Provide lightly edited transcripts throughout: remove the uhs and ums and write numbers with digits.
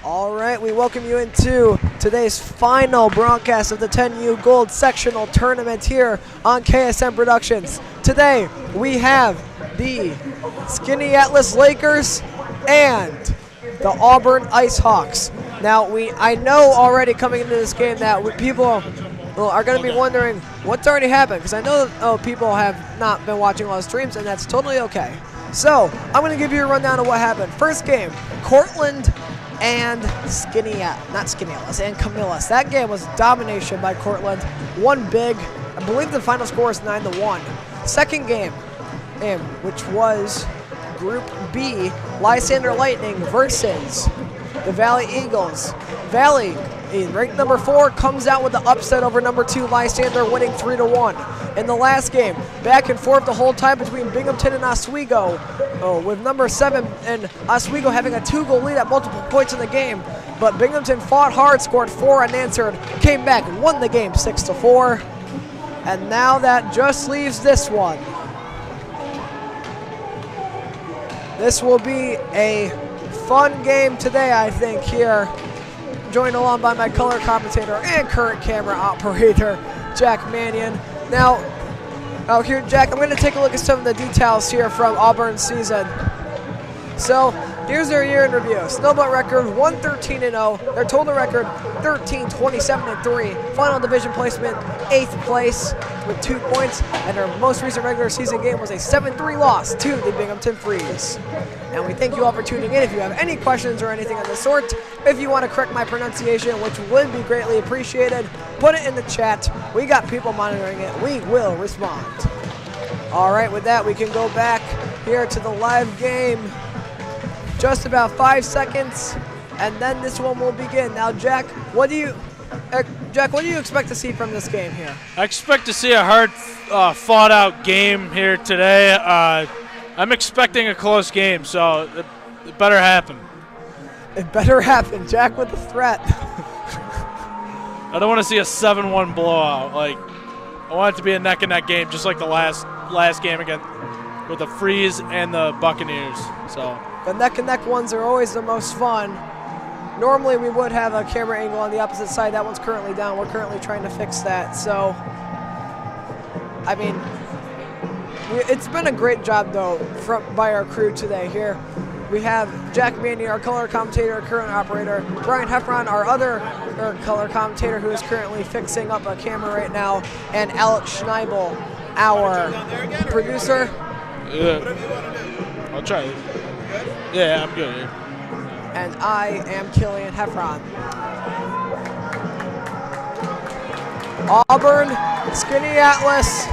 All right, we welcome you into today's final broadcast of the 10U Gold Sectional Tournament here on KSM Productions. Today, we have the Skaneateles Lakers and the Auburn Icehawks. Now, I know already coming into this game that people are going to be wondering what's already happened, because I know people have not been watching all the streams, and that's totally okay. So, I'm going to give you a rundown of what happened. First game, Cortland and Skaneateles and Camillus. That game was domination by Cortland. One big. I believe the final score is 9-1. Second game, which was Group B, Lysander Lightning versus the Valley Eagles. Valley, ranked number 4, comes out with the upset over number 2, Lysander, winning 3-1. In the last game, back and forth the whole time between Binghamton and Oswego, with number 7 and Oswego having a 2-goal lead at multiple points in the game. But Binghamton fought hard, scored 4 unanswered, came back, won the game 6-4. And now that just leaves this one. This will be a fun game today, I think, here. Joined along by my color commentator and current camera operator, Jack Mannion. Now, here, Jack, I'm going to take a look at some of the details here from Auburn's season. So, here's their year in review. Snowbelt record 1-13-0. Their total record 13-27-3. Final division placement 8th place with 2 points. And their most recent regular season game was a 7-3 loss to the Binghamton Freeze. And we thank you all for tuning in. If you have any questions or anything of the sort, if you want to correct my pronunciation, which would be greatly appreciated, put it in the chat. We got people monitoring it. We will respond. All right, with that, we can go back here to the live game. Just about 5 seconds, and then this one will begin. Now, Jack, what do you expect to see from this game here? I expect to see a hard, fought-out game here today. I'm expecting a close game, so it better happen. It better happen, Jack, with the threat. I don't want to see a 7-1 blowout. I want it to be a neck-and-neck game, just like the last game again with the Freeze and the Buccaneers. So. The neck-and-neck ones are always the most fun. Normally we would have a camera angle on the opposite side. That one's currently down. We're currently trying to fix that. So, I mean, it's been a great job, though, by our crew today here. We have Jack Mannion, our color commentator, current operator, Brian Heffron, our other color commentator, who is currently fixing up a camera right now, and Alex Schneibel, our producer. Yeah, I'll try it. Yeah, I'm good. And I am Killian Heffron. Auburn, Skaneateles,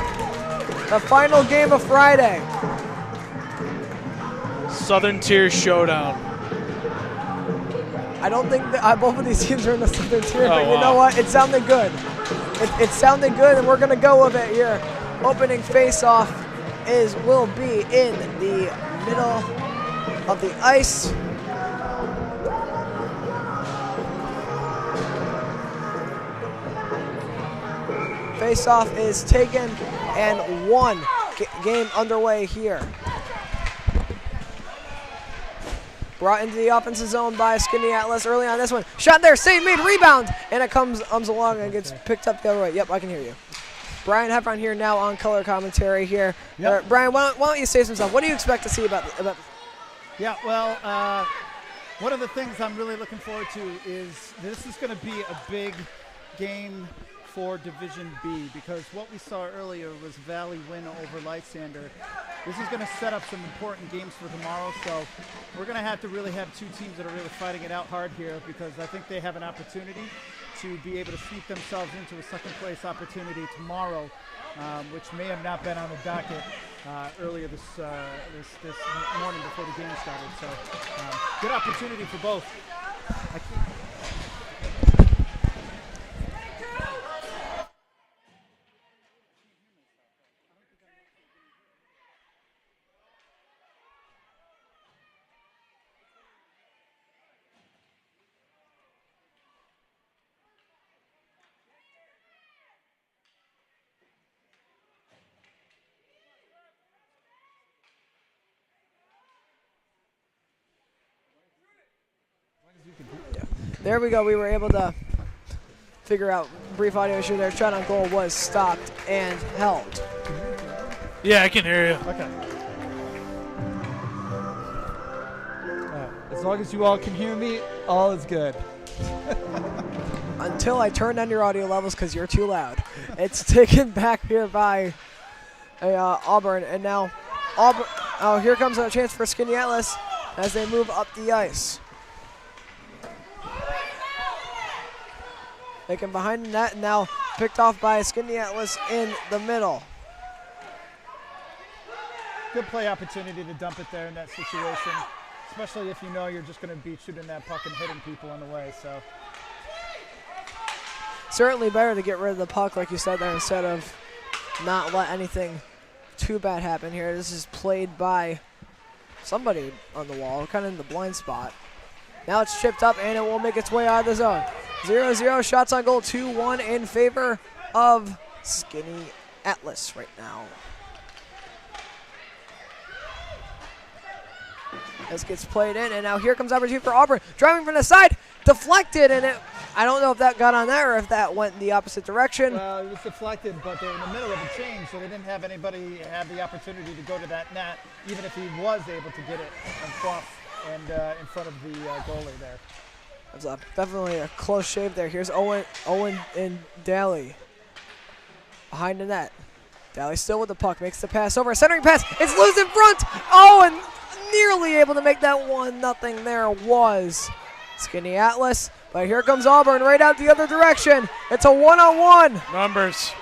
the final game of Friday. Southern Tier Showdown. I don't think that both of these teams are in the Southern Tier, but you know what? It sounded good. It sounded good, and we're going to go with it here. Opening face-off will be in the middle of the ice. Face-off is taken, and one game underway here. Brought into the offensive zone by Skaneateles early on this one. Shot there, save made, rebound, and it comes along and gets picked up the other way. Yep, I can hear you. Brian Heffron here now on color commentary here. Yep. Brian, why don't you say some stuff? What do you expect to see about? Yeah, well, one of the things I'm really looking forward to is this is going to be a big game for Division B, because what we saw earlier was Valley win over Lysander. This is going to set up some important games for tomorrow, so we're going to have two teams that are really fighting it out hard here, because I think they have an opportunity to be able to sneak themselves into a second place opportunity tomorrow, which may have not been on the docket earlier this morning before the game started. So good opportunity for both. There we go. We were able to figure out brief audio issue there. Shot on goal was stopped and held. Yeah, I can hear you. Okay. As long as you all can hear me, all is good. Until I turn down your audio levels because you're too loud. It's taken back here by Auburn, and now Auburn. Oh, here comes a chance for Skaneateles as they move up the ice. Taken behind the net, and now picked off by Skaneateles in the middle. Good play opportunity to dump it there in that situation, especially if you know you're just going to be shooting that puck and hitting people on the way. So certainly better to get rid of the puck, like you said there, instead of not let anything too bad happen here. This is played by somebody on the wall, kind of in the blind spot. Now it's chipped up, and it will make its way out of the zone. 0-0, shots on goal, 2-1 in favor of Skaneateles right now. This gets played in, and now here comes opportunity for Auburn. Driving from the side, deflected, and I don't know if that got on there or if that went in the opposite direction. Well, it was deflected, but they're in the middle of a change, so they didn't have anybody have the opportunity to go to that net, even if he was able to get it across and in front of the goalie there. That's definitely a close shave there. Here's Owen and Daly behind the net. Daly still with the puck, makes the pass over. Centering pass, it's loose in front. Oh, and nearly able to make that 1-0 there was Skaneateles. But here comes Auburn right out the other direction. It's a 1-on-1. Numbers.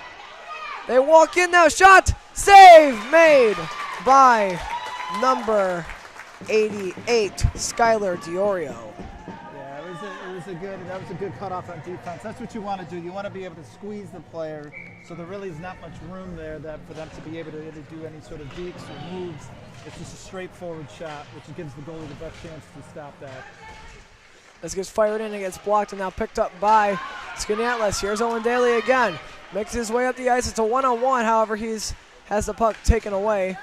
They walk in now. Shot, save made by number 88, Skylar Diorio. Yeah, that was a good cutoff on defense. That's what you want to do. You want to be able to squeeze the player, so there really is not much room there for them to be able to do any sort of deeks or moves. It's just a straightforward shot, which gives the goalie the best chance to stop that. This gets fired in and gets blocked, and now picked up by Skaneateles. Here's Owen Daly again. Makes his way up the ice. It's a 1-on-1. However, has the puck taken away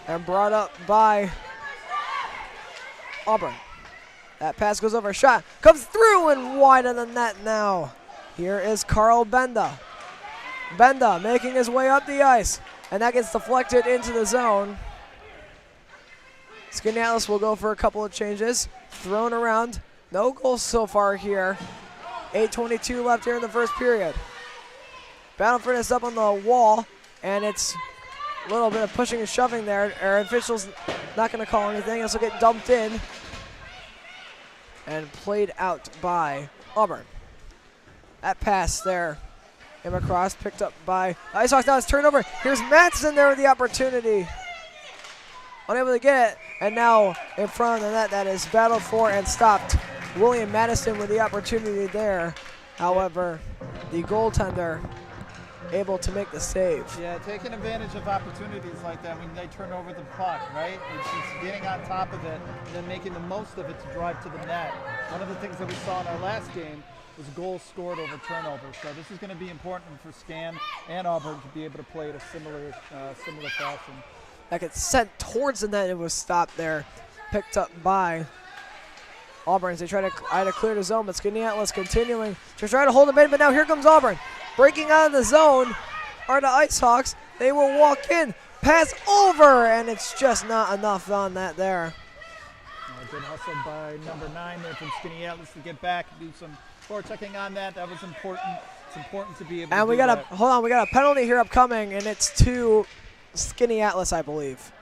and brought up by Auburn. That pass goes over. Shot comes through and wide of the net now. Here is Carl Benda. Benda making his way up the ice, and that gets deflected into the zone. Skaneateles will go for a couple of changes. Thrown around. No goals so far here. 8:22 left here in the first period. Battle for this up on the wall, and it's a little bit of pushing and shoving there. Our official's not going to call anything. This will get dumped in and played out by Auburn. That pass there came across, picked up by Icehawks. Now it's turned over. Here's Matson there with the opportunity. Unable to get it, and now in front of the net, that is battled for and stopped. William Madison with the opportunity there. However, the goaltender able to make the save. Yeah, taking advantage of opportunities like that when they turn over the puck, right? It's just getting on top of it and then making the most of it to drive to the net. One of the things that we saw in our last game was goals scored over turnovers. So this is going to be important for Scan and Auburn to be able to play at a similar fashion. That gets sent towards the net. It was stopped there. Picked up by Auburn as they try to clear the zone, but Skaneateles continuing to try to hold them in, but now here comes Auburn. Breaking out of the zone are the Icehawks. They will walk in, pass over, and it's just not enough on that there. Good hustle by number 9 there from Skaneateles to get back and do some forechecking on that. That was important. It's important to be able to do that. Hold on, we got a penalty here upcoming, and it's to Skaneateles, I believe.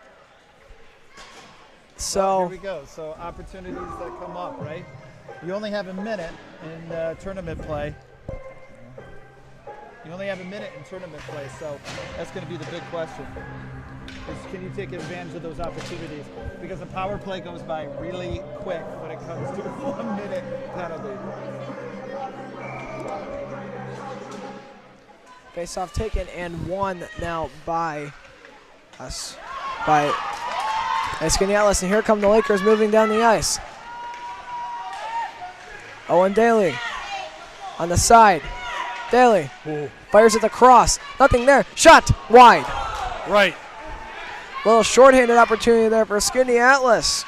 So well, here we go. So opportunities that come up, right? You only have a minute in tournament play. You only have a minute in tournament play, so that's going to be the big question. Is can you take advantage of those opportunities? Because the power play goes by really quick when it comes to a 1 minute penalty. Face-off taken and won now by us. By Skaneateles, and here come the Lakers moving down the ice. Owen Daly on the side. Daly fires at the cross. Nothing there. Shot wide. Right. Little shorthanded opportunity there for Skaneateles.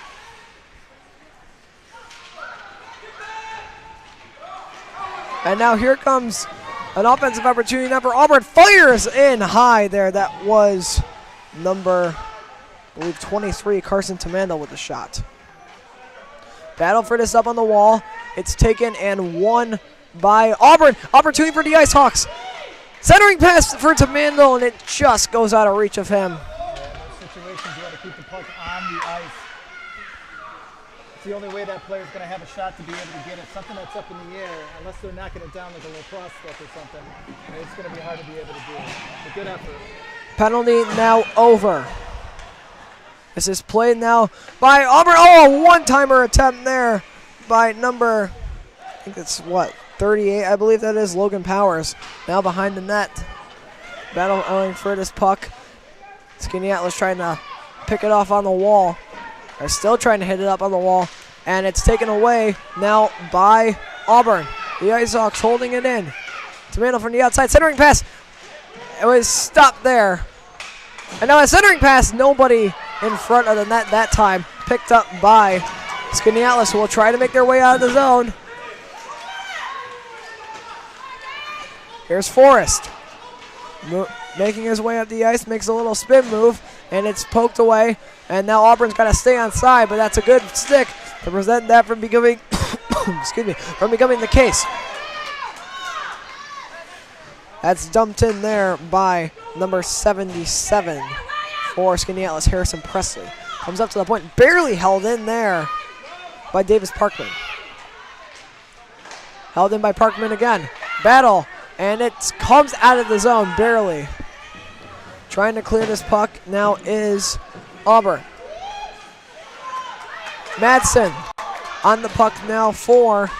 And now here comes an offensive opportunity now for Auburn. Fires in high there. That was number, I believe, 23, Carson Tamando with the shot. Battle for this up on the wall. It's taken and won by Auburn. Opportunity for the Icehawks. Centering pass for Tamando, and it just goes out of reach of him. Yeah, in those situations, you want to keep the puck on the ice. It's the only way that player's going to have a shot to be able to get it. Something that's up in the air, unless they're knocking it down like a lacrosse stick or something, it's going to be hard to be able to do it. But good effort. Penalty now over. This is played now by Auburn. Oh, a one-timer attempt there by number, I think it's what, 38, I believe that is, Logan Powers. Now behind the net. Battling for this puck. Skaneateles trying to pick it off on the wall. They're still trying to hit it up on the wall. And it's taken away now by Auburn. The Icehawks holding it in. Tomato from the outside, centering pass. It was stopped there. And now a centering pass, nobody in front of the net that time. Picked up by Skaneateles, who will try to make their way out of the zone. Here's Forrest. Making his way up the ice, makes a little spin move, and it's poked away. And now Auburn's got to stay on side, but that's a good stick to prevent that from becoming, from becoming the case. That's dumped in there by number 77 for Skaneateles, Harrison Presley. Comes up to the point, barely held in there by Davis Parkman. Held in by Parkman again. Battle. And it comes out of the zone, barely. Trying to clear this puck now is Auburn. Madsen on the puck now for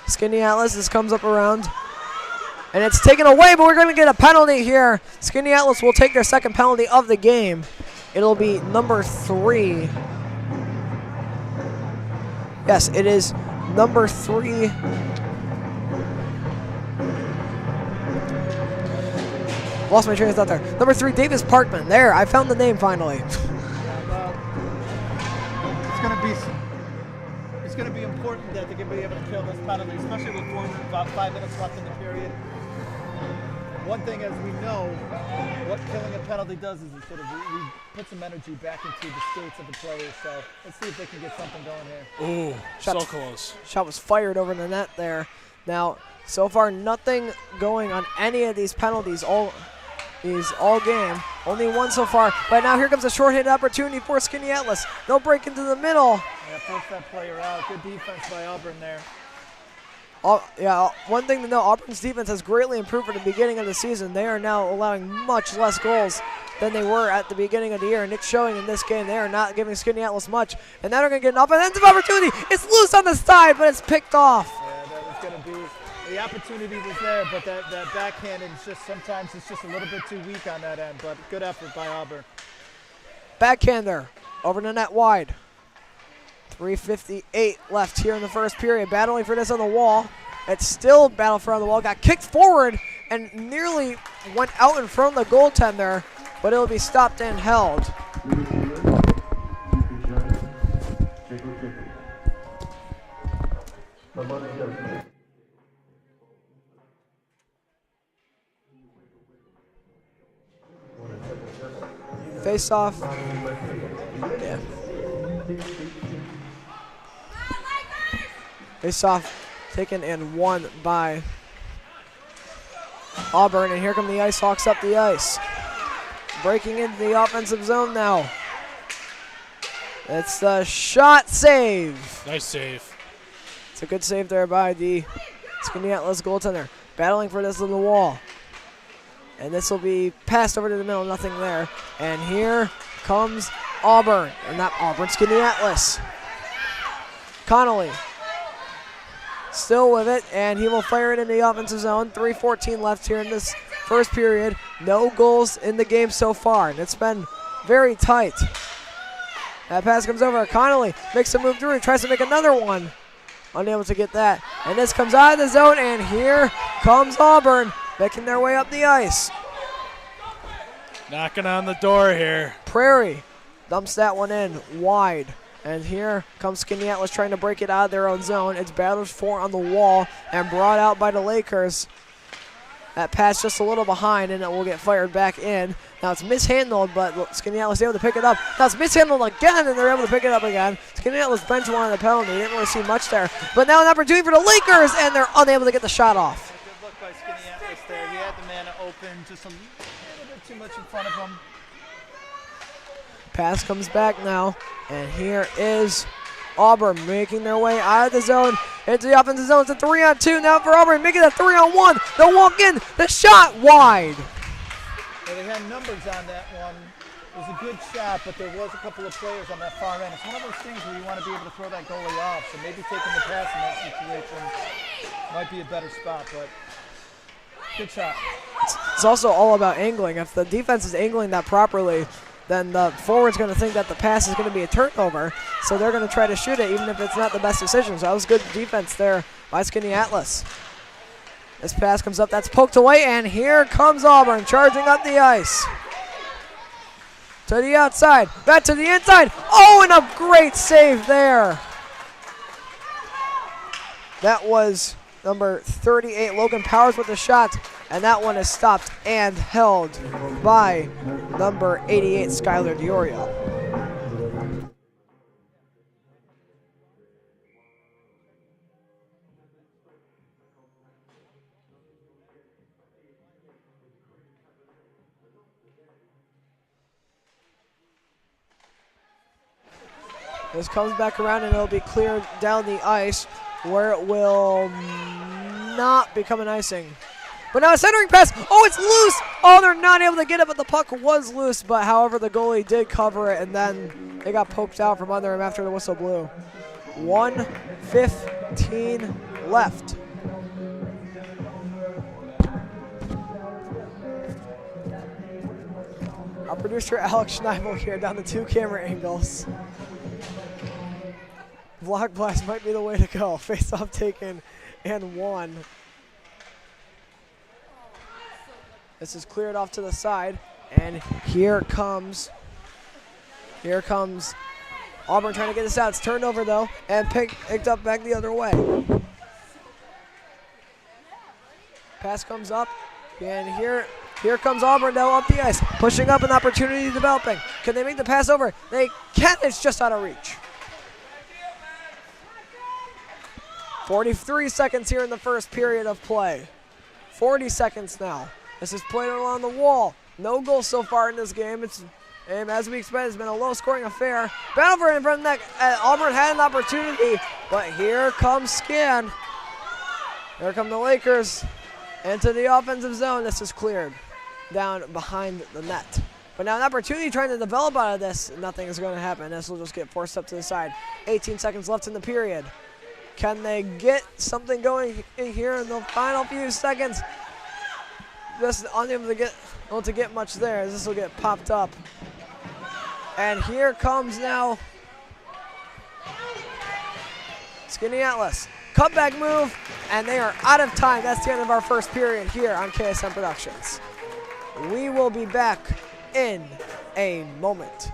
Skaneateles. This comes up around. And it's taken away, but we're going to get a penalty here. Skaneateles will take their second penalty of the game. It'll be number 3. Yes, it is number 3. Lost my train of thought there. Number 3, Davis Parkman. There, I found the name finally. It's going to be important that they can be able to kill this penalty, especially with about 5 minutes left in the period. One thing, as we know, what killing a penalty does is it sort of we put some energy back into the skates of the players. So let's see if they can get something going here. Ooh, so close. Shot was fired over the net there. Now, so far, nothing going on any of these penalties all game. Only one so far. But now here comes a short-handed opportunity for Skaneateles. They'll break into the middle. Yeah, force that player out. Good defense by Auburn there. One thing to know, Auburn's defense has greatly improved from the beginning of the season. They are now allowing much less goals than they were at the beginning of the year, and it's showing in this game. They are not giving Skaneateles much, and now they're going to get an offensive opportunity. It's loose on the side, but it's picked off. Yeah, that was going to be, the opportunity was there, but that backhand is just, sometimes it's just a little bit too weak on that end, but good effort by Auburn. Backhander over the net wide. 3:58 left here in the first period. Battling for this on the wall. It's still battle for on the wall. Got kicked forward and nearly went out in front of the goaltender, but it'll be stopped and held. Face off. Yeah. Face off taken and won by Auburn, and here come the Icehawks up the ice. Breaking into the offensive zone now. It's the shot save. Nice save. It's a good save there by the Skaneateles goaltender. Battling for this on the wall. And this will be passed over to the middle, nothing there. And here comes Auburn, and not Auburn, Skaneateles. Connolly still with it, and he will fire it in the offensive zone. 3:14 left here in this first period. No goals in the game so far, and it's been very tight. That pass comes over. Connolly makes a move through, tries to make another one. Unable to get that. And this comes out of the zone, and here comes Auburn, making their way up the ice. Knocking on the door here. Prairie dumps that one in wide. And here comes Skaneateles trying to break it out of their own zone. It's battled for on the wall and brought out by the Lakers. That pass just a little behind, and it will get fired back in. Now it's mishandled, but Skaneateles is able to pick it up. Now it's mishandled again, and they're able to pick it up again. Skaneateles bench one on the penalty. Didn't really see much there. But now an opportunity for the Lakers, and they're unable to get the shot off. Good look by Skaneateles there. He had the man open, just a little bit too much in front of him. Pass comes back now, and here is Auburn making their way out of the zone into the offensive zone. It's a 3-on-2 now for Auburn, making it a 3-on-1. They'll walk in, the shot wide. Well, they had numbers on that one. It was a good shot, but there was a couple of players on that far end. It's one of those things where you want to be able to throw that goalie off, so maybe taking the pass in that situation might be a better spot, but good shot. It's also all about angling. If the defense is angling that properly, then the forward's going to think that the pass is going to be a turnover, so they're going to try to shoot it even if it's not the best decision. So that was good defense there by Skaneateles. This pass comes up, that's poked away, and here comes Auburn charging up the ice. To the outside, back to the inside. Oh, and a great save there. That was number 38, Logan Powers with the shot, and that one is stopped and held by number 88, Skylar Diorio. This comes back around and it'll be cleared down the ice where it will not become an icing. But now a centering pass. Oh, it's loose. Oh, they're not able to get it, but the puck was loose. But however, the goalie did cover it, and then it got poked out from under him after the whistle blew. 1:15 left. Our producer Alex Schneibel here down the 2 camera angles. Vlog blast might be the way to go. Face off taken and won. This is cleared off to the side, and here comes Auburn trying to get this out. It's turned over though, and picked up back the other way. Pass comes up, and here comes Auburn though up the ice, pushing up, an opportunity developing. Can they make the pass over? They can. It's just out of reach. 43 seconds here in the first period of play. 40 seconds now. This is played along the wall. No goals so far in this game. And as we expected, it's been a low-scoring affair. Battle for it in front of the net. Auburn had an opportunity, but here comes Scan. Here come the Lakers into the offensive zone. This is cleared down behind the net. But now an opportunity trying to develop out of this. Nothing is going to happen. This will just get forced up to the side. 18 seconds left in the period. Can they get something going in here in the final few seconds? Just unable to get much there. This will get popped up. And here comes now Skaneateles. Cutback move, and they are out of time. That's the end of our first period here on KSM Productions. We will be back in a moment.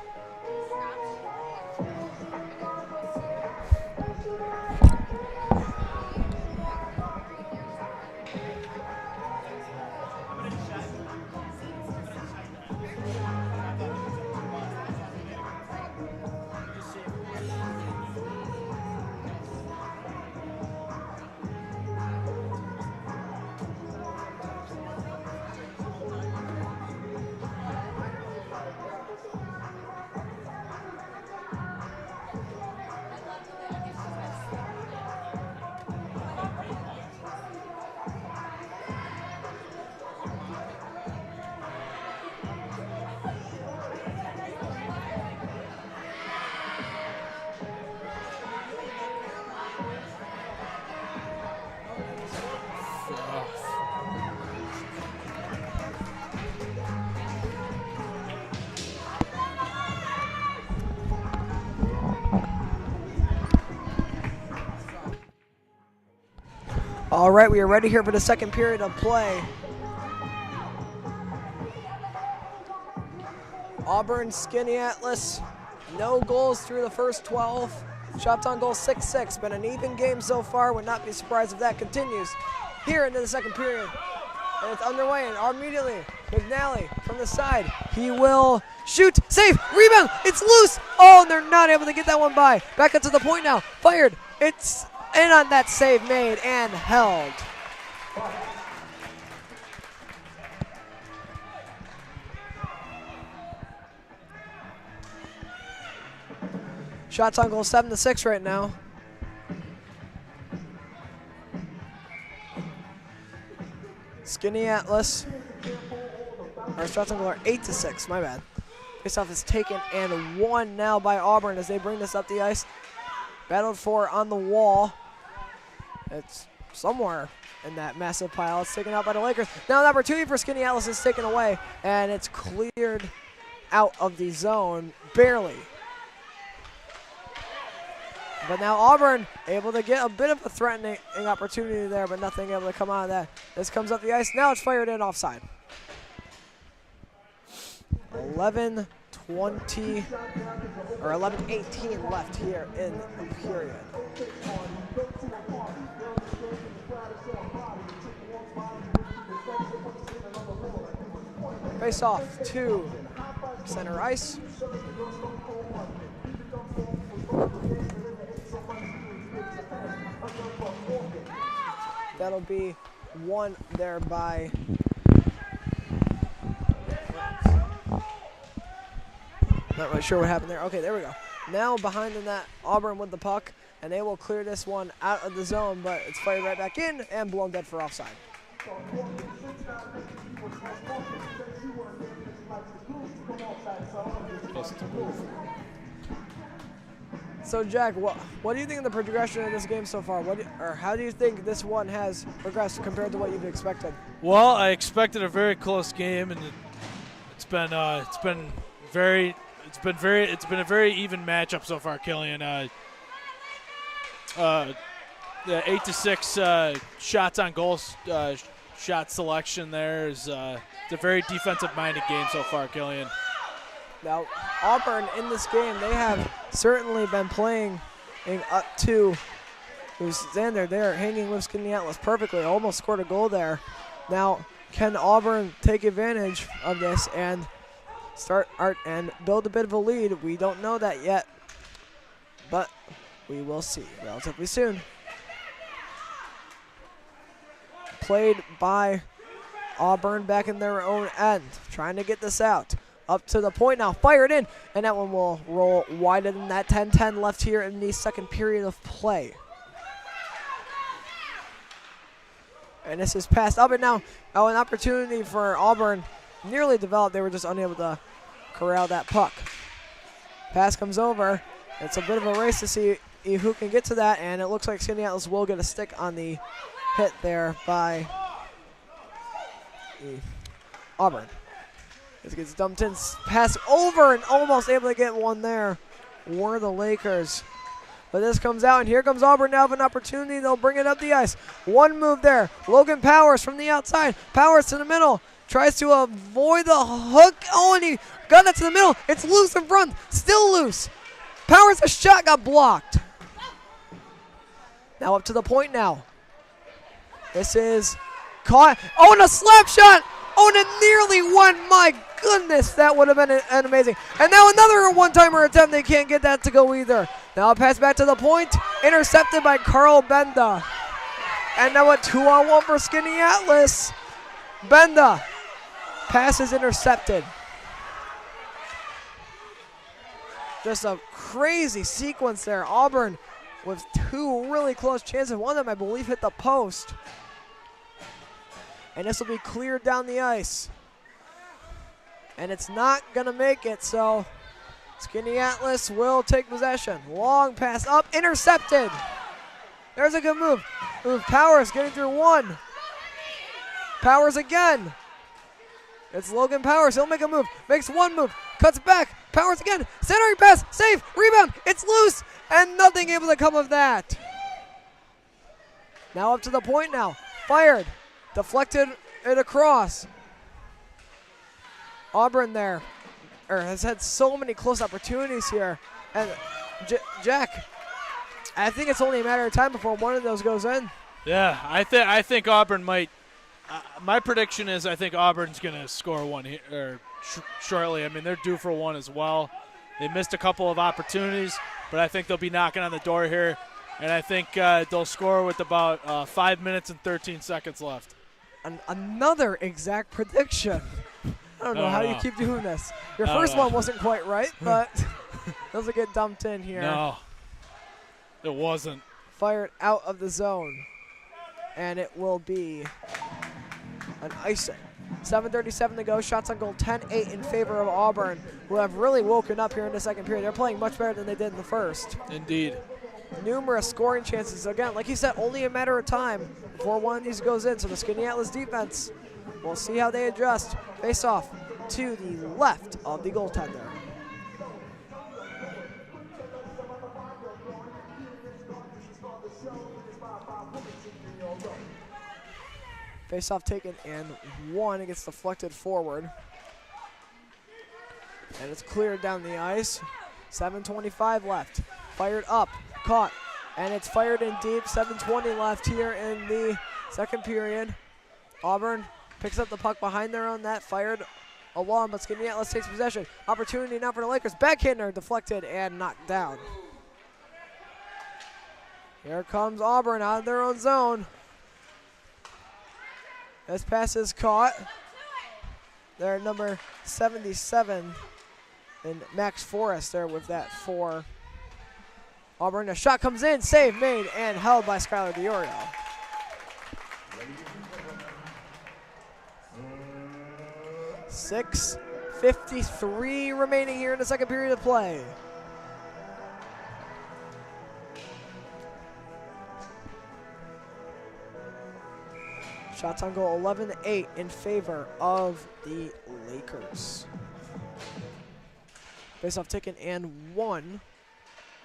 All right, we are ready here for the second period of play. Auburn, Skaneateles, No goals through the first 12. Shots on goal 6-6. Been an even game so far. Would not be surprised if that continues here into the second period. And it's underway, and immediately McNally from the side. He will shoot, save, rebound, it's loose. Oh, and they're not able to get that one by. Back up to the point now, fired. It's in on that save made and held. Shots on goal 7-6 right now. Skaneateles. Our shots on goal are 8-6, my bad. Faceoff is taken and won now by Auburn as they bring this up the ice. Battled for on the wall. It's somewhere in that massive pile. It's taken out by the Lakers. Now an opportunity for Skaneateles is taken away, and it's cleared out of the zone, barely. But now Auburn able to get a bit of a threatening opportunity there, but nothing able to come out of that. This comes up the ice. Now it's fired in offside. 11:20 or 11:18 left here in the period. Face off to center ice. That'll be one there by not really sure what happened there. Okay, there we go. Now behind the net, Auburn with the puck, and they will clear this one out of the zone, but it's fired right back in and blown dead for offside. So Jack, what do you think of the progression of this game so far? How do you think this one has progressed compared to what you've expected? Well, I expected a very close game, and it's been a very even matchup so far, Killian. The 8-6 shots on goals, shot selection there is it's a very defensive-minded game so far, Killian. Now, Auburn in this game, they have certainly been playing up to who's Xander there, hanging with Skaneateles perfectly, almost scored a goal there. Now, can Auburn take advantage of this and and build a bit of a lead? We don't know that yet, but we will see relatively soon. Played by Auburn back in their own end, trying to get this out. Up to the point now, fired in, and that one will roll wider than that. 10-10 left here in the second period of play. And this is passed up and now. Oh, an opportunity for Auburn nearly developed. They were just unable to corral that puck. Pass comes over. It's a bit of a race to see who can get to that, and it looks like Skaneateles will get a stick on the hit there by Auburn. This gets dumped in, pass over, and almost able to get one there were the Lakers. But this comes out, and here comes Auburn now with an opportunity. They'll bring it up the ice. One move there. Logan Powers from the outside. Powers to the middle. Tries to avoid the hook. Oh, and he got it to the middle. It's loose in front. Still loose. Powers' a shot got blocked. Now up to the point now. This is caught. Oh, and a slap shot. Oh, and it nearly went. My goodness, that would have been an amazing. And now another one-timer attempt. They can't get that to go either. Now a pass back to the point. Intercepted by Carl Benda. And now a 2-on-1 for Skaneateles. Benda. Pass is intercepted. Just a crazy sequence there. Auburn with two really close chances. One of them, I believe, hit the post. And this will be cleared down the ice. And it's not going to make it, so Skaneateles will take possession. Long pass up, intercepted. There's a good move. Powers getting through one. Powers again. It's Logan Powers. He'll make a move. Makes one move. Cuts back. Powers again. Centering pass. Save. Rebound. It's loose. And nothing able to come of that. Now up to the point now. Fired. Deflected it across. Auburn there. has had so many close opportunities here. And Jack, I think it's only a matter of time before one of those goes in. Yeah, I think Auburn might. My prediction is I think Auburn's going to score one here shortly. I mean, they're due for one as well. They missed a couple of opportunities, but I think they'll be knocking on the door here, and I think they'll score with about 5 minutes and 13 seconds left. Another exact prediction. I don't know how you keep doing this. Your first one wasn't quite right, but doesn't get dumped in here. No, it wasn't. Fired out of the zone, and it will be an icing. 7:37 to go. Shots on goal 10-8 in favor of Auburn, who have really woken up here in the second period. They're playing much better than they did in the first. Indeed. Numerous scoring chances. Again, like you said, only a matter of time before one of these goes in. So the Skaneateles defense, we'll see how they adjust. Face off to the left of the goaltender. Face-off taken and one. It gets deflected forward. And it's cleared down the ice. 7:25 left. Fired up, caught, and it's fired in deep. 7:20 left here in the second period. Auburn picks up the puck behind their own net, fired along, but Skaneateles takes possession. Opportunity now for the Lakers. Backhander deflected and knocked down. Here comes Auburn out of their own zone. This pass is caught. They're number 77, and Max Forrest there with that for Auburn. A shot comes in, save made, and held by Skylar DiOrio. .6:53 remaining here in the second period of play. Shots on goal 11-8 in favor of the Lakers. Face-off taken and one.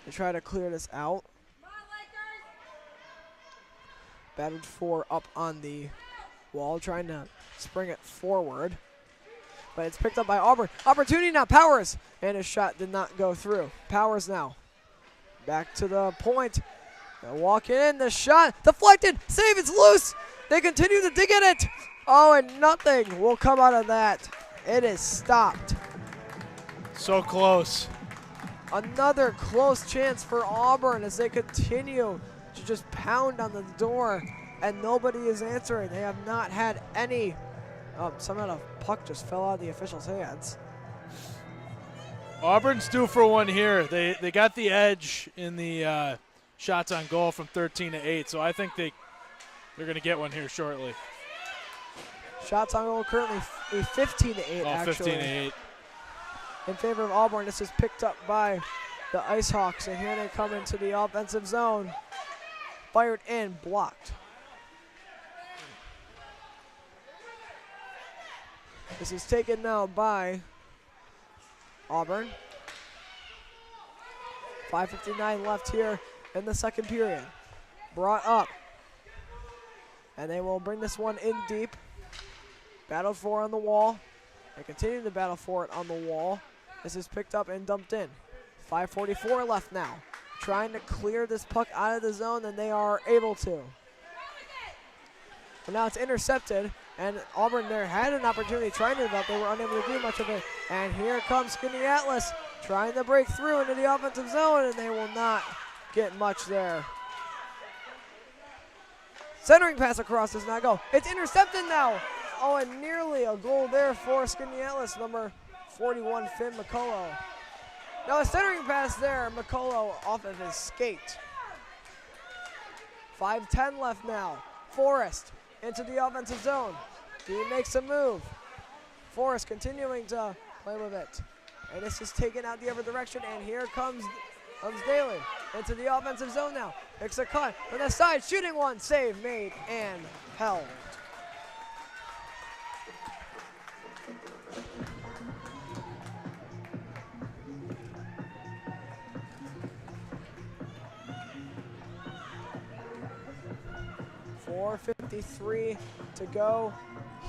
They try to clear this out. Batted for up on the wall, trying to spring it forward. But it's picked up by Auburn. Opportunity now, Powers. And his shot did not go through. Powers now back to the point. They're walking in, the shot deflected, save, it's loose. They continue to dig at it. Oh, and nothing will come out of that. It is stopped. So close. Another close chance for Auburn as they continue to just pound on the door, and nobody is answering. They have not had any. Somehow the puck just fell out of the officials' hands. Auburn's due for one here. They got the edge in the shots on goal from 13-8, so I think they're going to get one here shortly. Shots on goal currently a 15-8, actually. 15-8. In favor of Auburn. This is picked up by the Icehawks, and here they come into the offensive zone. Fired in, blocked. This is taken now by Auburn. 5:59 left here in the second period. Brought up. And they will bring this one in deep. Battled for on the wall. They continue to battle for it on the wall. This is picked up and dumped in. 5:44 left now. Trying to clear this puck out of the zone, and they are able to. But now it's intercepted, and Auburn there had an opportunity trying to develop. They were unable to do much of it. And here comes Skaneateles trying to break through into the offensive zone, and they will not get much there. Centering pass across does not go. It's intercepted now. Oh, and nearly a goal there for Skaneateles, number 41, Finn McCullough. Now a centering pass there, McCullough off of his skate. 5:10 left now. Forrest into the offensive zone. He makes a move. Forrest continuing to play with it. And this is taken out the other direction, and here comes Daly into the offensive zone now. Makes a cut from the side, shooting one, save made and held. .453 to go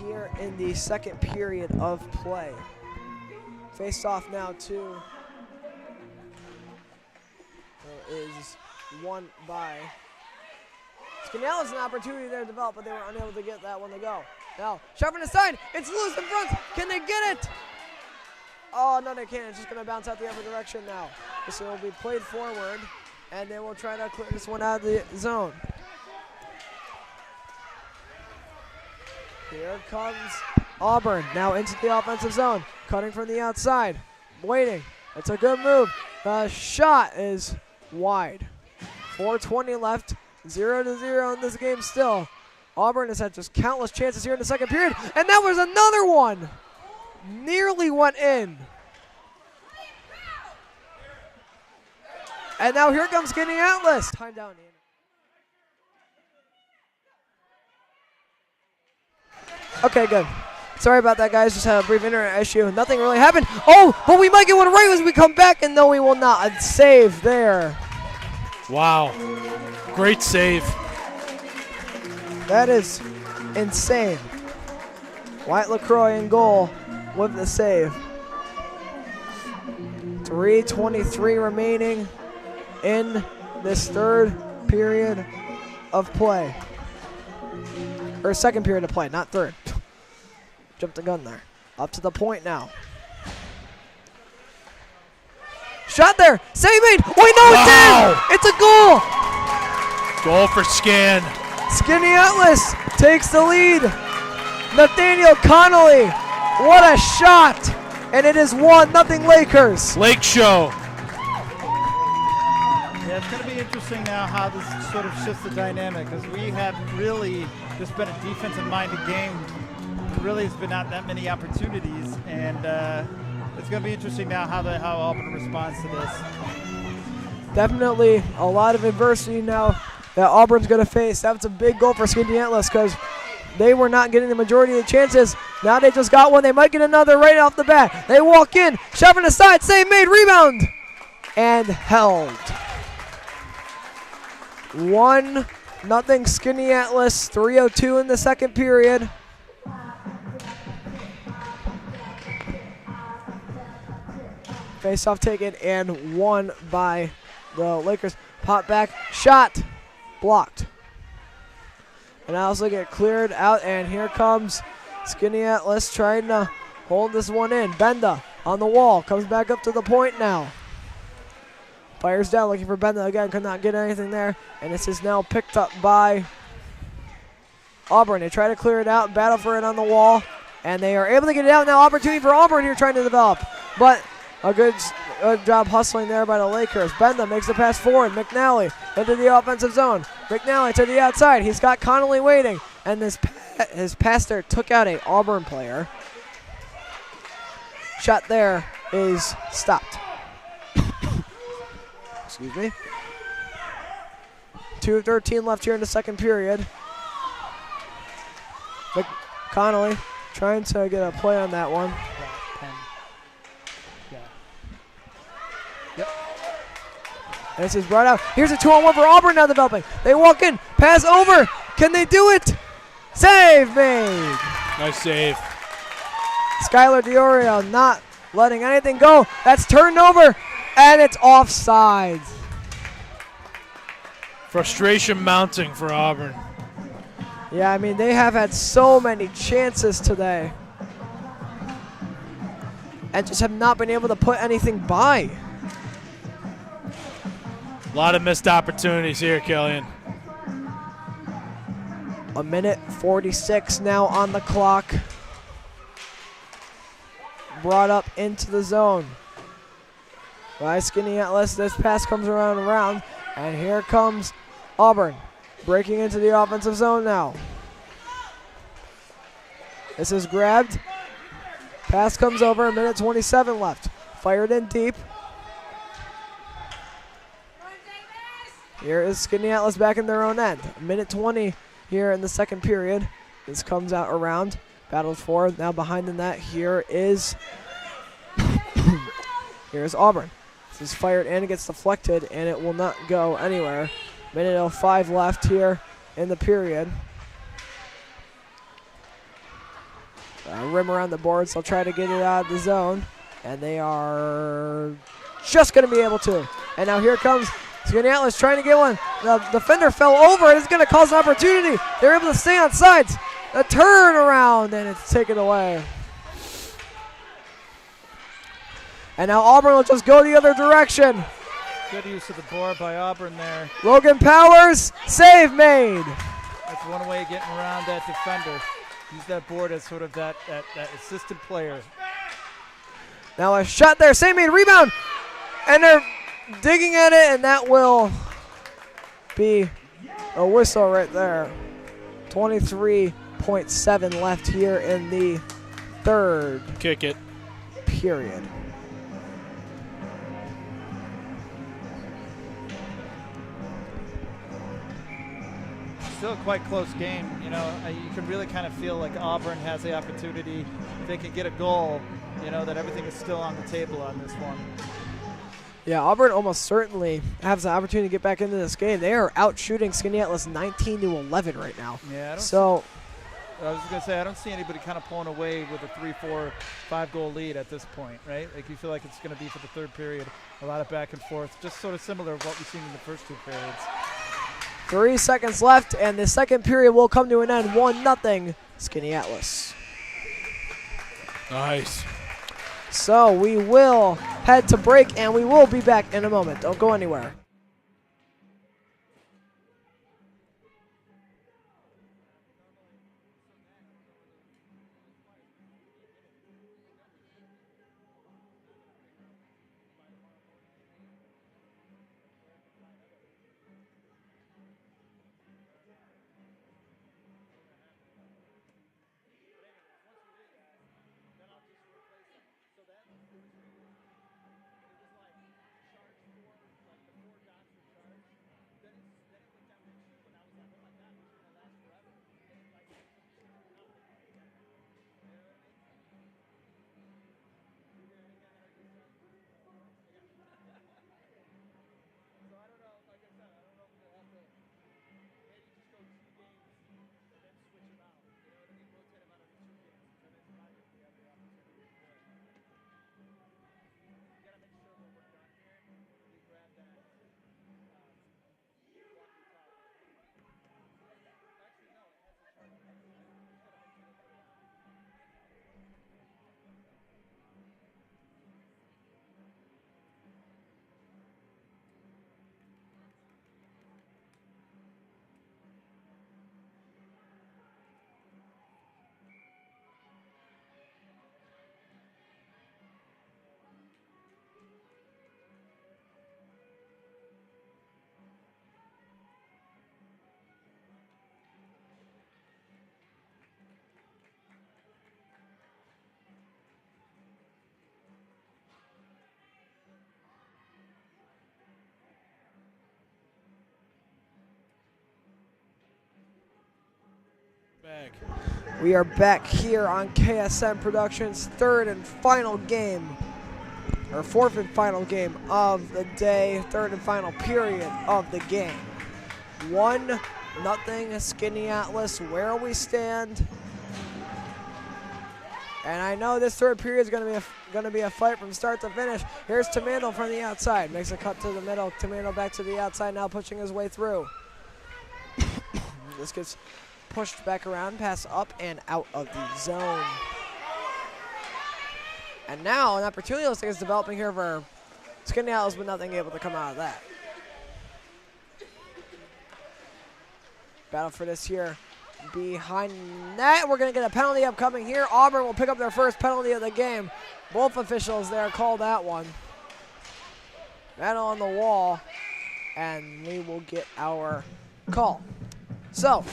here in the second period of play. Face off now to is won by Skaneateles. An opportunity there to develop, but they were unable to get that one to go. Now, shot from the side. It's loose in front. Can they get it? Oh, no, they can't. It's just going to bounce out the other direction now. This will be played forward, and they will try to clear this one out of the zone. Here comes Auburn now into the offensive zone, cutting from the outside, waiting. It's a good move. The shot is wide. 4:20 left, 0-0 in this game still. Auburn has had just countless chances here in the second period, and that was another one. Nearly went in. And now here comes Skaneateles. Time down. Okay, good. Sorry about that, guys. Just had a brief internet issue. Nothing really happened. Oh, but we might get one right as we come back, and no, we will not. A save there. Wow. Great save. That is insane. Wyatt LaCroix in goal with the save. 3:23 remaining in this third period of play. Or second period of play, not third. Jumped the gun there. Up to the point now. Shot there. Save made. Wait, no, it's in. It's a goal. Goal for Scan. Skaneateles takes the lead. Nathaniel Connolly. What a shot. And it is 1-0 Lakers. Lake Show. Yeah, it's going to be interesting now how this sort of shifts the dynamic, because we have really just been a defensive-minded game. There really has been not that many opportunities, and it's going to be interesting now how Auburn responds to this. Definitely a lot of adversity now that Auburn's going to face. That's a big goal for Skaneateles because they were not getting the majority of the chances. Now they just got one. They might get another right off the bat. They walk in, shove it aside, save made, rebound, and held. 1-0 Skaneateles, 3:02 in the second period. Face-off taken and won by the Lakers. Pop back, shot, blocked. And now also get cleared out, and here comes Skaneateles trying to hold this one in. Benda on the wall, comes back up to the point now. Fires down, looking for Benda again, could not get anything there. And this is now picked up by Auburn. They try to clear it out, battle for it on the wall, and they are able to get it out. Now opportunity for Auburn here trying to develop. But a good job hustling there by the Lakers. Benda makes the pass forward. McNally into the offensive zone. McNally to the outside. He's got Connolly waiting. And his pass there took out a Auburn player. Shot there is stopped. Excuse me. 2:13 left here in the second period. Connolly trying to get a play on that one. And this is brought out. Here's a 2-on-1 for Auburn now developing. They walk in, pass over. Can they do it? Save made. Nice save. Skylar DiOrio not letting anything go. That's turned over, and it's offside. Frustration mounting for Auburn. Yeah, I mean, they have had so many chances today and just have not been able to put anything by. A lot of missed opportunities here, Killian. 1:46 now on the clock. Brought up into the zone by Skaneateles. This pass comes around, and here comes Auburn breaking into the offensive zone now. This is grabbed. Pass comes over, 1:27 left. Fired in deep. Here is Skaneateles back in their own end. 1:20 here in the second period. This comes out around. Battles forward. Now behind the net, here is here's Auburn. This is fired and it gets deflected, and it will not go anywhere. 1:05 left here in the period. Rim around the boards. They'll try to get it out of the zone. And they are just going to be able to. And now here comes Skaneateles trying to get one. The defender fell over. It's going to cause an opportunity. They're able to stay on sides. A turnaround, and it's taken away. And now Auburn will just go the other direction. Good use of the board by Auburn there. Logan Powers, save made. That's one way of getting around that defender. Use that board as sort of that assistant player. Now a shot there, save made, rebound. And they're digging at it, and that will be a whistle right there. 23.7 left here in the third Kick it. period. Still a quite close game. You know, you can really kind of feel like Auburn has the opportunity. If they can get a goal, you know, that everything is still on the table on this one. Yeah, Auburn almost certainly has the opportunity to get back into this game. They are out shooting Skaneateles 19-11 right now. Yeah, I was going to say, I don't see anybody kind of pulling away with a 3, 4, 5 goal lead at this point, right? Like, you feel like it's going to be for the third period, a lot of back and forth, just sort of similar to what we've seen in the first 2 periods. 3 seconds left, and the second period will come to an end. 1-0 Skaneateles. Nice. So we will head to break, and we will be back in a moment. Don't go anywhere. Back. We are back here on KSM Productions' third and final game, or fourth and final game of the day, third and final period of the game. 1-0 Skaneateles, where we stand. And I know this third period is going to be a fight from start to finish. Here's Tamandel from the outside, makes a cut to the middle. Tamandel back to the outside, now pushing his way through. This gets pushed back around, pass up and out of the zone. And now an opportunity looks like it's developing here for Skaneateles, but nothing able to come out of that. Battle for this here behind net. We're going to get a penalty upcoming here. Auburn will pick up their first penalty of the game. Both officials there called that one. Battle on the wall, and we will get our call. So,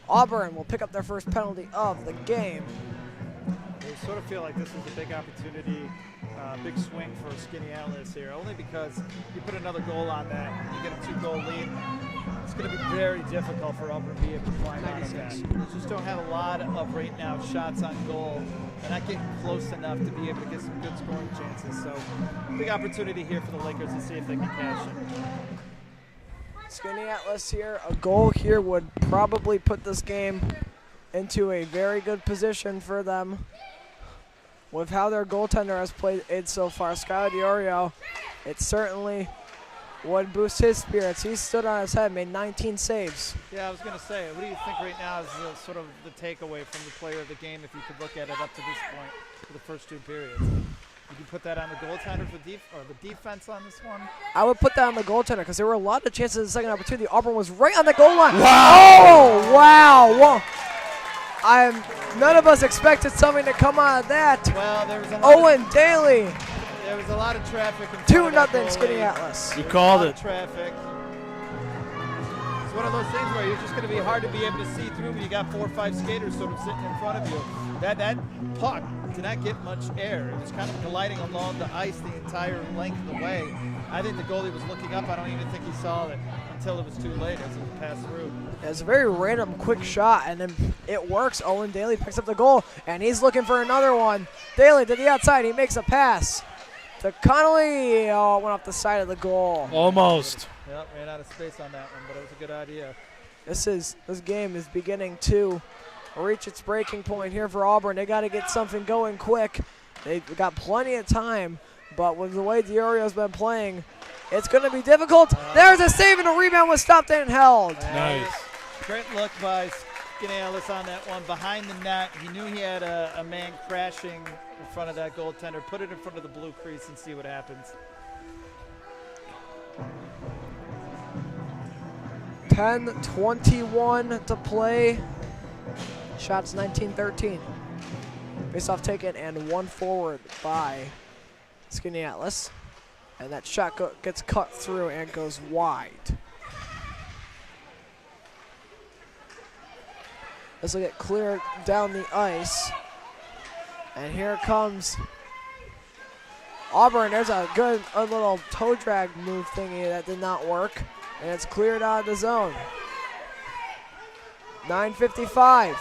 Auburn will pick up their first penalty of the game. They sort of feel like this is a big opportunity, big swing for Skaneateles here, only because you put another goal on that, you get a 2-goal lead. It's going to be very difficult for Auburn to be able to climb out of that. They just don't have a lot of, right now, shots on goal. They're not getting close enough to be able to get some good scoring chances. So, big opportunity here for the Lakers to see if they can cash it. Skaneateles here, a goal here would probably put this game into a very good position for them. with how their goaltender has played it so far. Skylar DiOrio, it certainly would boost his spirits. He stood on his head, made 19 saves. Yeah, I was going to say, what do you think right now is sort of the takeaway from the player of the game if you could look at it up to this point for the first 2 periods? Would you put that on the goaltender for the defense on this one? I would put that on the goaltender because there were a lot of chances in the second opportunity. Auburn was right on the goal line. Wow! Oh, wow! Whoa. None of us expected something to come out of that. Well, there was a lot Owen Daly. There was a lot of traffic. 2-0 Skaneateles. You called it. Traffic. It's one of those things where you're just going to be hard to be able to see through when you got 4 or 5 skaters sort of sitting in front of you. That puck did not get much air. It was kind of gliding along the ice the entire length of the way. I think the goalie was looking up. I don't even think he saw it until it was too late as it passed through. It was a very random, quick shot, and then it works. Owen Daly picks up the goal, and he's looking for another one. Daly to the outside. He makes a pass to Connolly. Oh, it went off the side of the goal. Almost. Yep, ran out of space on that one, but it was a good idea. This game is beginning to reach its breaking point here for Auburn. They got to get something going quick. They've got plenty of time, but with the way DiOrio's been playing, it's going to be difficult. There's a save, and a rebound was stopped and held. Nice. Great look by Skaneateles on that one behind the net. He knew he had a man crashing in front of that goaltender. Put it in front of the blue crease and see what happens. 10:21 to play. Shots 19-13. Face-off taken and one forward by Skaneateles. And that shot gets cut through and goes wide. This will get cleared down the ice. And here comes Auburn. There's a good little toe drag move thingy that did not work. And it's cleared out of the zone. 9:55.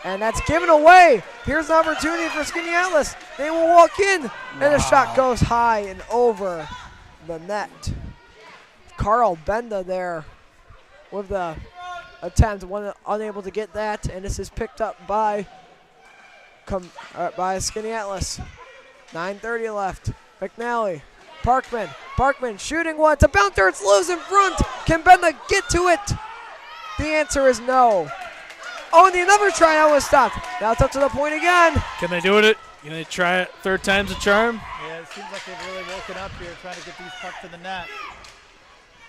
And that's given away. Here's an opportunity for Skaneateles. They will walk in. And the shot goes high and over the net. Carl Benda there with the attempt. Unable to get that. And this is picked up by Skaneateles. 9:30 left. McNally. Parkman shooting one. It's a bouncer. It's loose in front. Can Benda get to it? The answer is no. Oh, and another try that was stopped. Now it's up to the point again. Can they do it? Can they try it 3rd time's a charm? Yeah, it seems like they've really woken up here trying to get these pucks to the net.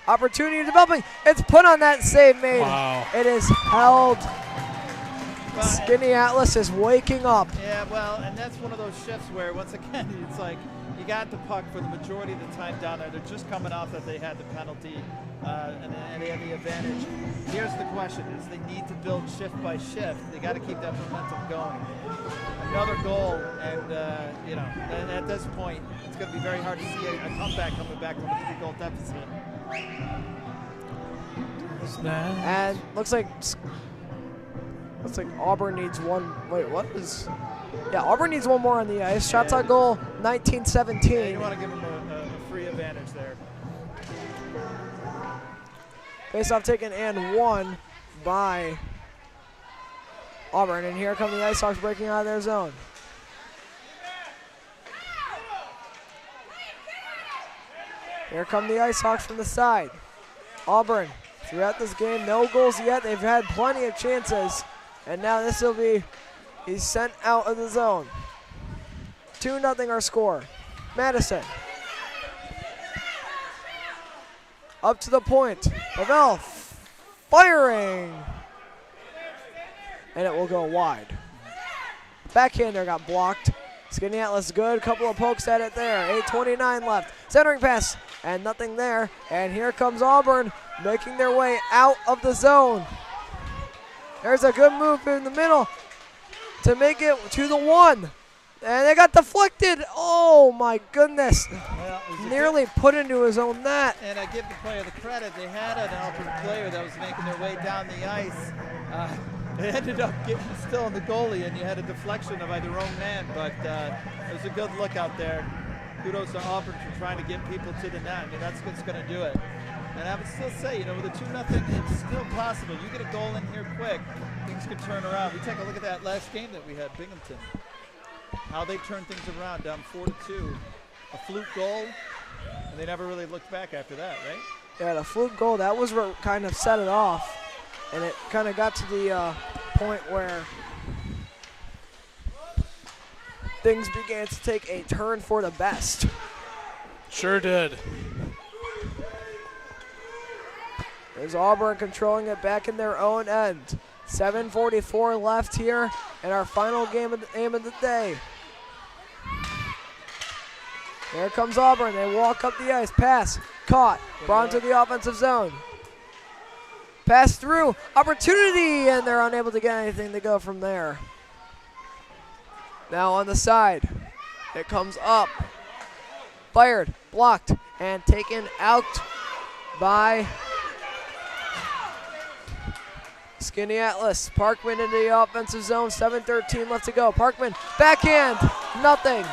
Opportunity developing. It's put on that save made. Wow. It is held. Skaneateles is waking up. Yeah, well, and that's one of those shifts where, once again, it's like you got the puck for the majority of the time down there. They're just coming off that they had the penalty and they had the advantage. Here's the question: is they need to build shift by shift. They got to keep that momentum going. Another goal, and at this point, it's going to be very hard to see a comeback coming back from a 3-goal deficit. And looks like Auburn needs one. Wait, what is? Yeah, Auburn needs one more on the ice. Shots on goal, 19-17. Yeah, you want to give them a free advantage there. Face-off taken and won by Auburn. And here come the Icehawks breaking out of their zone. Here come the Icehawks from the side. Auburn, throughout this game, no goals yet. They've had plenty of chances. And now this will be, he's sent out of the zone. 2-0 our score. Madison. Up to the point. Lavelle firing. And it will go wide. Backhander got blocked. Skaneateles good. Couple of pokes at it there. 8:29 left. Centering pass. And nothing there. And here comes Auburn making their way out of the zone. There's a good move in the middle to make it to the 1. And it got deflected. Oh, my goodness. Well, Nearly put into his own net. And I give the player the credit. They had an Auburn player that was making their way down the ice. They ended up getting still on the goalie, and you had a deflection by their own man. But it was a good look out there. Kudos to Auburn for trying to get people to the net. I mean, that's what's going to do it. And I would still say, with a 2-0, it's still possible. You get a goal in here quick, things could turn around. We take a look at that last game that we had, Binghamton. how they turned things around, down 4-2. A fluke goal, and they never really looked back after that, right? Yeah, the fluke goal, that was what kind of set it off. And it kind of got to the point where things began to take a turn for the best. Sure did. There's Auburn controlling it back in their own end. 7:44 left here in our final game of the day. Here comes Auburn. They walk up the ice. Pass. Caught. Brought into the offensive zone. Pass through. Opportunity. And they're unable to get anything to go from there. Now on the side. It comes up. Fired. Blocked. And taken out by Skaneateles. Parkman into the offensive zone. 7:13 left to go. Parkman. Backhand. Nothing.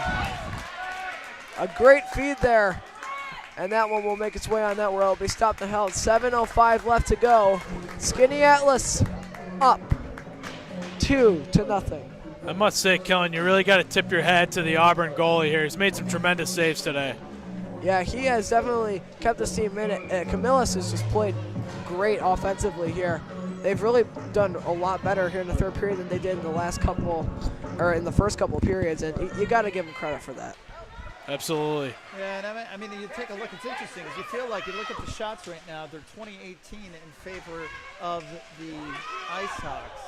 A great feed there. And that one will make its way on that where it'll be stopped and held. 7:05 left to go. Skaneateles up 2-0. I must say, Kellen, you really got to tip your hat to the Auburn goalie here. He's made some tremendous saves today. Yeah, he has definitely kept this team in it. Camillus has just played great offensively here. They've really done a lot better here in the third period than they did in the last couple, or in the first couple of periods, and you got to give them credit for that. Absolutely. Yeah, and I mean, you take a look, it's interesting, as you feel like, you look at the shots right now, they're 2018 in favor of the Icehawks.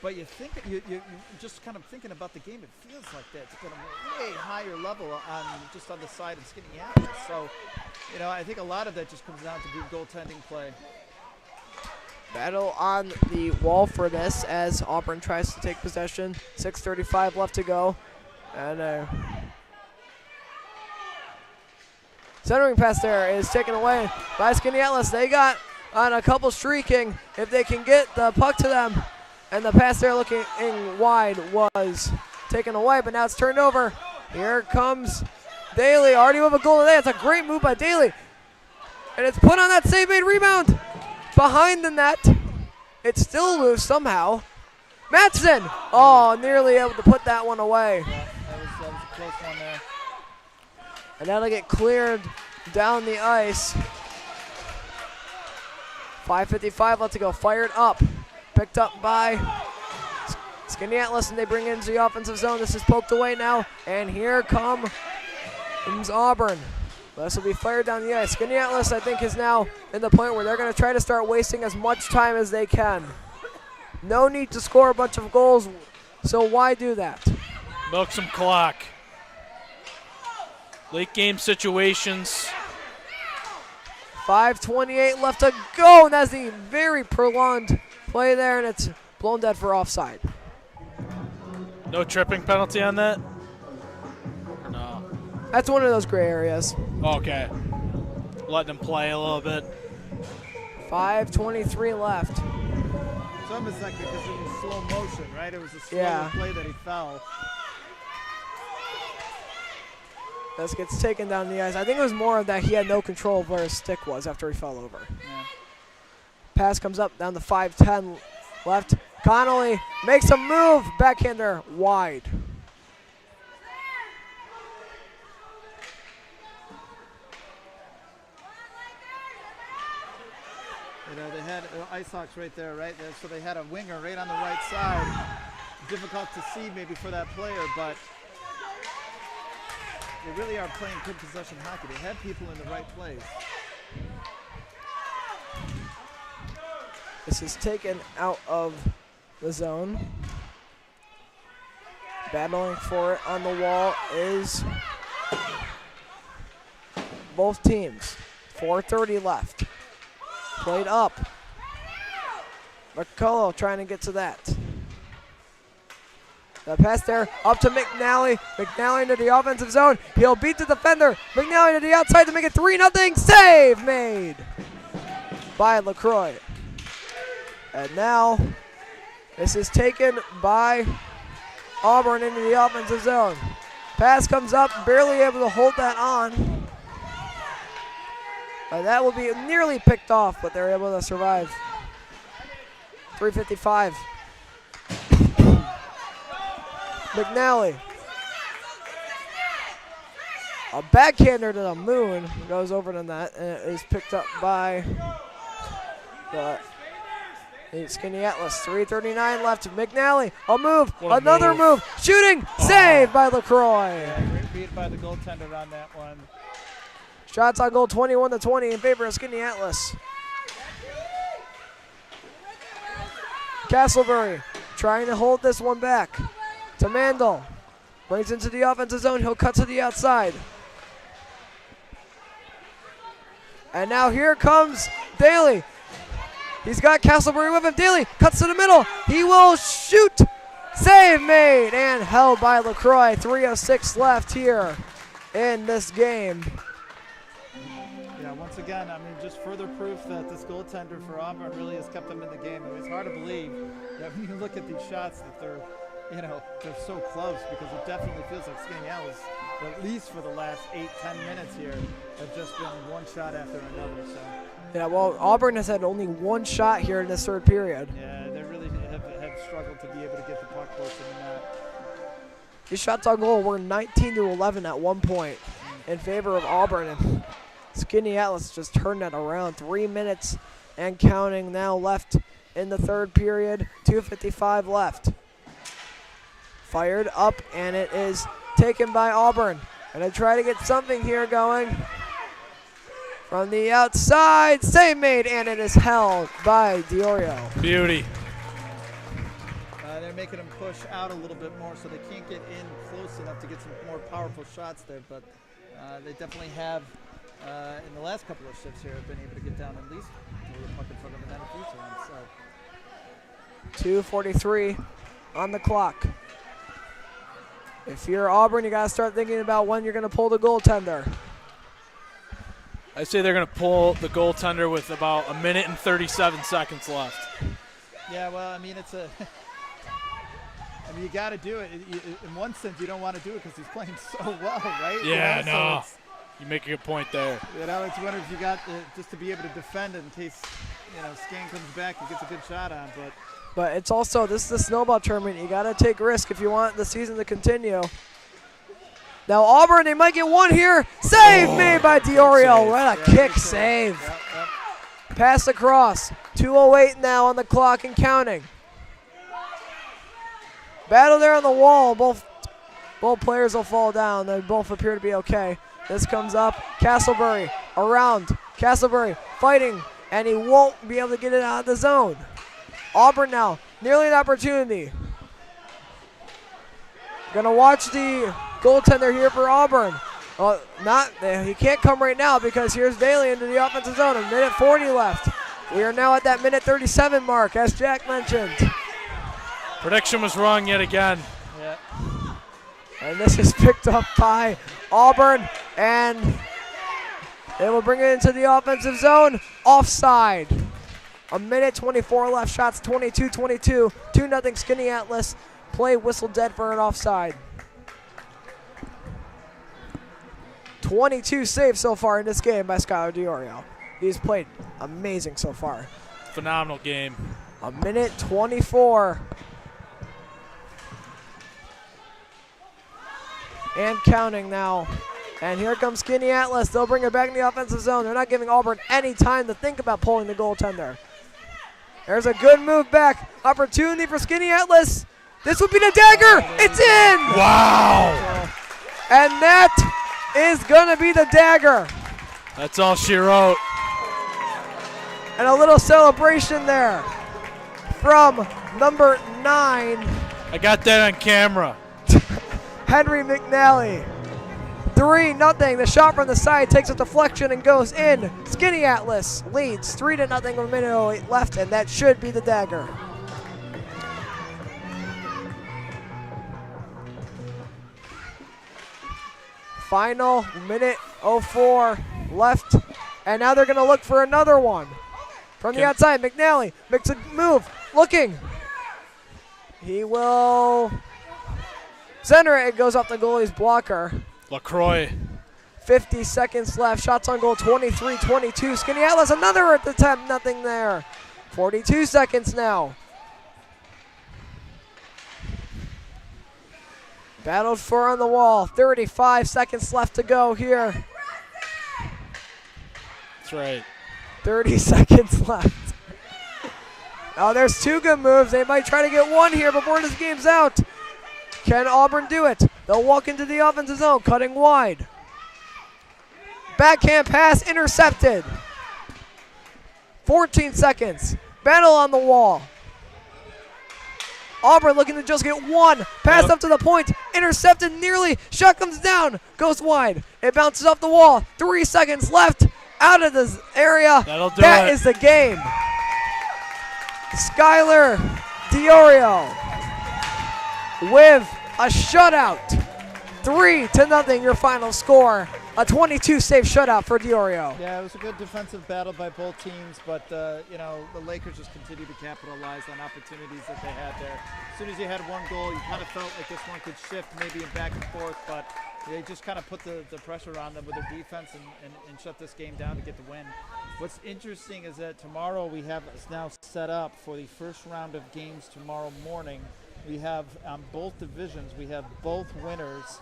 But you think, you're just kind of thinking about the game, it feels like that. It's at a way higher level just on the side of Skaneateles. So, you know, I think a lot of that just comes down to good goaltending play. Battle on the wall for this as Auburn tries to take possession. 6:35 left to go. And centering pass there is taken away by Skaneateles. They got on a couple streaking. If they can get the puck to them. And the pass there looking wide was taken away, but now it's turned over. Here comes Daly, already with a goal today. It's a great move by Daly. And it's put on that save made rebound. Behind the net. It's still loose somehow. Matson! Oh, nearly able to put that one away. Yeah, that was a close one there. And that'll get cleared down the ice. 5:55 left to go. Fired up. Picked up by Skaneateles, and they bring it into the offensive zone. This is poked away now, and here comes Auburn. This will be fired down the ice. Skaneateles, I think, is now in the point where they're going to try to start wasting as much time as they can. No need to score a bunch of goals, so why do that? Milk some clock. Late game situations. 5:28 left to go, and that's the very prolonged play there, and it's blown dead for offside. No tripping penalty on that? Or no? That's one of those gray areas. Okay. Letting them play a little bit. 5:23 left. It's almost like because it was slow motion, right? It was a slow play that he fell. This gets taken down the ice. I think it was more of that he had no control of where his stick was after he fell over. Yeah. Pass comes up down to 5:10 left. Connolly makes a move. Backhander wide. You know, they had Icehawks right there, right? So they had a winger right on the right side. Difficult to see maybe for that player, but they really are playing good possession hockey. They had people in the right place. This is taken out of the zone. Battling for it on the wall is both teams. 4:30 left. Played up. McCullough trying to get to that. The pass there up to McNally. McNally into the offensive zone. He'll beat the defender. McNally to the outside to make it 3-0. Save made by LaCroix. And now this is taken by Auburn into the offensive zone. Pass comes up, barely able to hold that on. That will be nearly picked off, but they're able to survive. 3:55. McNally. A backhander to the moon goes over the net, and it is picked up by the Skaneateles. 3:39 left. McNally, a move, another move, shooting, save by LaCroix. Yeah, great beat by the goaltender on that one. Shots on goal 21-20 in favor of Skaneateles. Castleberry trying to hold this one back to Mandel. Brings into the offensive zone. He'll cut to the outside. And now here comes Daly. He's got Castleberry with him. Daly cuts to the middle. He will shoot. Save made and held by LaCroix. 3:06 left here in this game. Yeah, once again, I mean, just further proof that this goaltender for Auburn really has kept them in the game. I mean, it's hard to believe that when you look at these shots that they're so close, because it definitely feels like Skaneateles, at least for the last 8-10 minutes here, have just been one shot after another. So. Yeah, well, Auburn has had only one shot here in this third period. Yeah, they really have struggled to be able to get the puck close to the net. These shots on goal were 19-11 at one point in favor of Auburn, and Skaneateles just turned that around. 3 minutes and counting now left in the third period. 2:55 left. Fired up, and it is taken by Auburn. Gonna try to get something here going. From the outside, save made, and it is held by Diorio. Beauty. They're making them push out a little bit more, so they can't get in close enough to get some more powerful shots there. But they definitely have, in the last couple of shifts here, have been able to get down at least the puck in front of the net a few times. So. 2:43 on the clock. If you're Auburn, you got to start thinking about when you're going to pull the goaltender. I say they're going to pull the goaltender with about 1 minute and 37 seconds left. Yeah, well, I mean, you got to do it. In one sense, you don't want to do it because he's playing so well, right? Yeah, you know? no. So you make a good point there. it's one if you got just to be able to defend it in case, Scan comes back and gets a good shot on. But it's also, this is the Snowbelt tournament. You got to take risk if you want the season to continue. Now Auburn, they might get one here. Save made by Diorio. What a kick save. Yep. Pass across. 2:08 now on the clock and counting. Battle there on the wall. Both players will fall down. They both appear to be okay. This comes up. Castleberry around. Castleberry fighting, and he won't be able to get it out of the zone. Auburn now, nearly an opportunity. Gonna watch the goaltender here for Auburn. He can't come right now because here's Daly into the offensive zone. 1:40 left. We are now at that 1:37 mark, as Jack mentioned. Prediction was wrong yet again. Yeah. And this is picked up by Auburn, and they will bring it into the offensive zone. Offside. 1:24 left. Shots 22-22. 2-0 Skaneateles. Play whistle dead for an offside. 22 saves so far in this game by Skylar Diorio. He's played amazing so far. Phenomenal game. 1:24. And counting now. And here comes Skaneateles. They'll bring it back in the offensive zone. They're not giving Auburn any time to think about pulling the goaltender. There's a good move back. Opportunity for Skaneateles. This would be the dagger. It's in. Wow. And that is going to be the dagger. That's all she wrote. And a little celebration there from number 9. I got that on camera. Henry McNally. 3-0. The shot from the side takes a deflection and goes in. Skaneateles leads 3-0 with 1:08 left, and that should be the dagger. Final 1:04 left, and now they're going to look for another one. From the outside, McNally makes a move, looking. He will center it. It goes off the goalie's blocker. LaCroix. 50 seconds left. Shots on goal 23-22. Skaneateles another attempt, nothing there. 42 seconds now. Battled for on the wall. 35 seconds left to go here. That's right. 30 seconds left. Oh, there's two good moves. They might try to get one here before this game's out. Can Auburn do it? They'll walk into the offensive zone, cutting wide. Backhand pass intercepted. 14 seconds. Battle on the wall. Auburn looking to just get one. Pass up to the point. Intercepted nearly. Shot comes down. Goes wide. It bounces off the wall. 3 seconds left. Out of this area. That'll do That it. is the game. Skylar Diorio with a shutout. 3-0 your final score. A 22-save shutout for Diorio. Yeah, it was a good defensive battle by both teams, but you know, the Lakers just continue to capitalize on opportunities that they had there. As soon as you had one goal, you kind of felt like this one could shift maybe in back and forth, but they just kind of put the pressure on them with their defense and shut this game down to get the win. What's interesting is that tomorrow we have now set up for the first round of games tomorrow morning. We have both divisions, we have both winners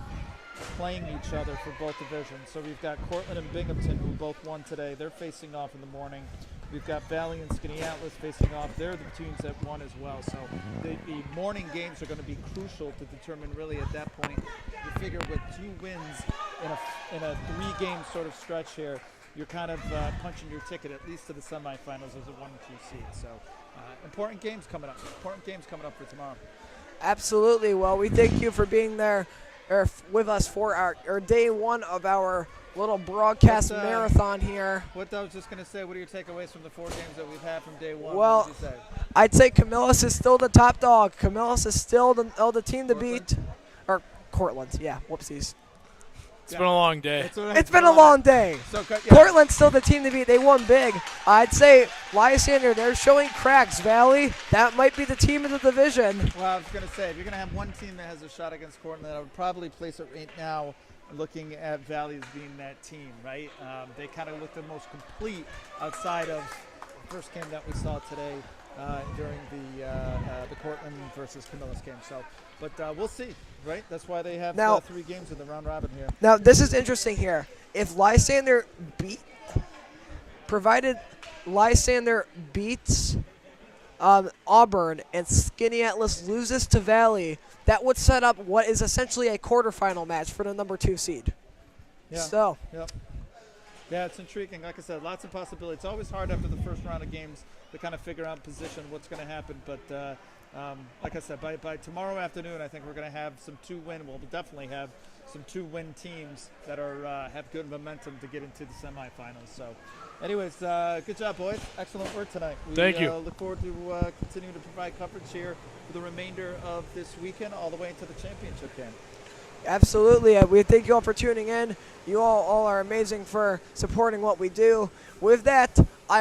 playing each other for both divisions. So we've got Cortland and Binghamton, who both won today. They're facing off in the morning. We've got Valley and Skaneateles facing off. They're the teams that won as well. So the morning games are going to be crucial to determine really at that point. You figure with 2 wins in a 3-game sort of stretch here, you're kind of punching your ticket at least to the semifinals as a 1 and 2 seed. So important games coming up. Important games coming up for tomorrow. Absolutely. Well, we thank you for being there with us for our day one of our little broadcast marathon here. What I was just going to say, what are your takeaways from the 4 games that we've had from day one? Well, what did you say? I'd say Camillus is still the top dog. Camillus is still the team to beat. Or Cortland, yeah, whoopsies. It's been a long day. It's been a long day. So, yeah. Portland's still the team to beat. They won big. I'd say Lysander, they're showing cracks. Valley, that might be the team of the division. Well, I was going to say, if you're going to have one team that has a shot against Cortland, I would probably place it right now looking at Valley as being that team, right? They kind of look the most complete outside of the first game that we saw today during the Cortland versus Camillus game. So, but we'll see, right? That's why they have now, 3 games in the round robin here. Now, this is interesting here. If Lysander provided Lysander beats Auburn and Skaneateles loses to Valley, that would set up what is essentially a quarterfinal match for the number 2 seed. Yeah. So. Yep. Yeah, it's intriguing. Like I said, lots of possibilities. It's always hard after the first round of games to kind of figure out position, what's going to happen. But like I said, by tomorrow afternoon, I think we're going to have some 2-win. We'll definitely have some 2-win teams that are have good momentum to get into the semifinals. So, anyways, good job, boys. Excellent work tonight. Thank you. Look forward to continuing to provide coverage here for the remainder of this weekend, all the way into the championship game. Absolutely. We thank you all for tuning in. You all are amazing for supporting what we do. With that,